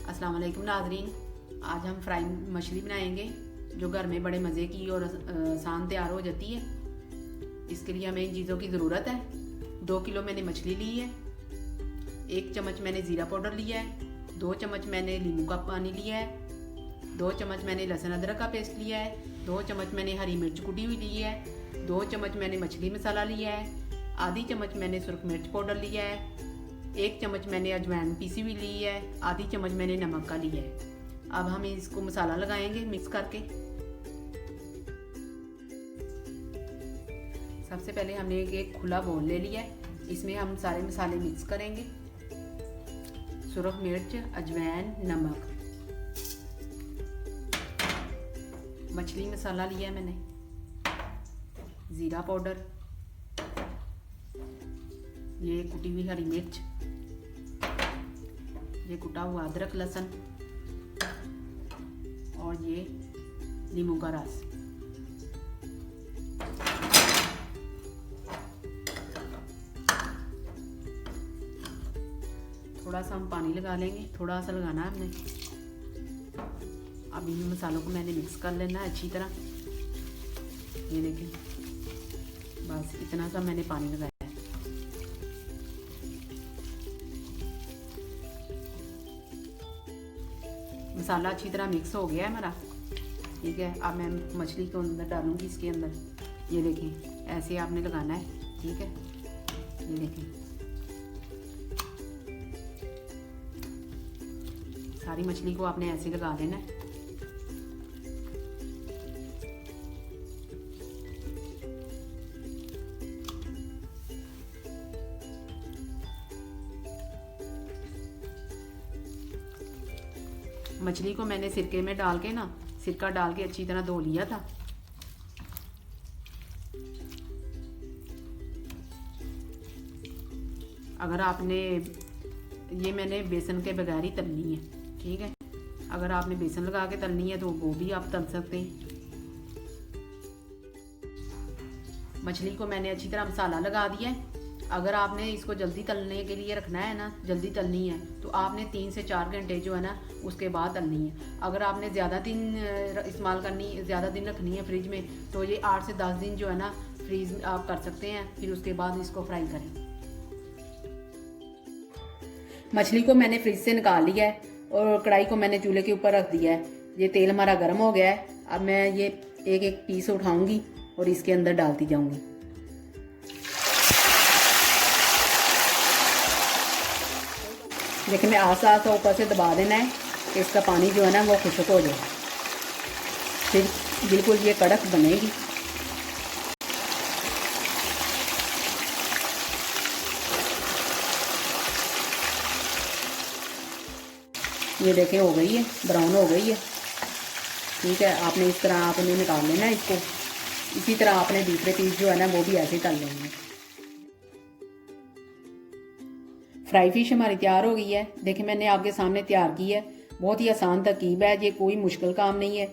अस्सलाम वालेकुम नाजरीन। आज हम फ्राई मछली बनाएंगे जो घर में बड़े मज़े की और आसान तैयार हो जाती है। इसके लिए हमें इन चीज़ों की ज़रूरत है। 2 किलो मैंने मछली ली है, 1 चम्मच मैंने ज़ीरा पाउडर लिया है, 2 चम्मच मैंने नींबू का पानी लिया है, 2 चम्मच मैंने लहसुन अदरक का पेस्ट लिया है, 2 चम्मच मैंने हरी मिर्च कुटी हुई ली है, 2 चम्मच मैंने मछली मसाला लिया है, आधी चम्मच मैंने सुरख मिर्च पाउडर लिया है, 1 चम्मच मैंने अजवाइन पीसी हुई ली है, आधी चम्मच मैंने नमक का लिया है। अब हम इसको मसाला लगाएंगे मिक्स करके। सबसे पहले हमने एक खुला बोल ले लिया है, इसमें हम सारे मसाले मिक्स करेंगे। सुरख मिर्च, अजवाइन, नमक, मछली मसाला लिया है मैंने, ज़ीरा पाउडर, ये कुटी हुई हरी मिर्च, ये कुटा हुआ अदरक लहसुन और ये नींबू का रस। थोड़ा सा हम पानी लगा लेंगे, थोड़ा सा लगाना है हमने। अब इन मसालों को मैंने मिक्स कर लेना है अच्छी तरह। ये देखें, बस इतना सा मैंने पानी लगाया। मसाला अच्छी तरह मिक्स हो गया है हमारा, ठीक है। अब मैं मछली को अंदर डालूंगी इसके अंदर। ये देखें, ऐसे आपने लगाना है, ठीक है। ये देखें, सारी मछली को आपने ऐसे लगा देना है। मछली को मैंने सिरके में डाल के ना, सिरका डाल के अच्छी तरह धो लिया था। अगर आपने ये मैंने बेसन के बगैर ही तलनी है, ठीक है। अगर आपने बेसन लगा के तलनी है तो वो भी आप तल सकते हैं। मछली को मैंने अच्छी तरह मसाला लगा दिया है। अगर आपने इसको जल्दी तलने के लिए रखना है ना, जल्दी तलनी है, तो आपने 3 से 4 घंटे जो है ना उसके बाद तलनी है। अगर आपने ज़्यादा दिन इस्तेमाल करनी, ज़्यादा दिन रखनी है फ्रिज में, तो ये 8 से 10 दिन जो है ना फ्रीज आप कर सकते हैं। फिर उसके बाद इसको फ्राई करें। मछली को मैंने फ्रिज से निकाल लिया है और कढ़ाई को मैंने चूल्हे के ऊपर रख दिया है। ये तेल हमारा गर्म हो गया है। अब मैं ये एक एक पीस उठाऊंगी और इसके अंदर डालती जाऊंगी। देखिए, मैं आसा ऊपर से दबा देना है कि इसका पानी जो है ना वो खुश्क हो जाए, फिर बिल्कुल ये कड़क बनेगी। ये देखें, हो गई है, ब्राउन हो गई है, ठीक है। आपने इस तरह आपने निकाल लेना है इसको। इसी तरह आपने दूसरे पीस जो है ना वो भी ऐसे ही तल लेंगे। फ्राई फिश हमारी तैयार हो गई है। देखिए, मैंने आपके सामने तैयार की है। बहुत ही आसान तरकीब है, ये कोई मुश्किल काम नहीं है।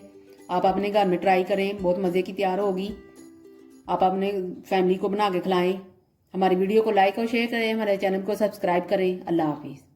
आप अपने घर में ट्राई करें, बहुत मज़े की तैयार होगी। आप अपने फैमिली को बना के खिलाएं। हमारी वीडियो को लाइक और शेयर करें, हमारे चैनल को सब्सक्राइब करें। अल्लाह हाफिज़।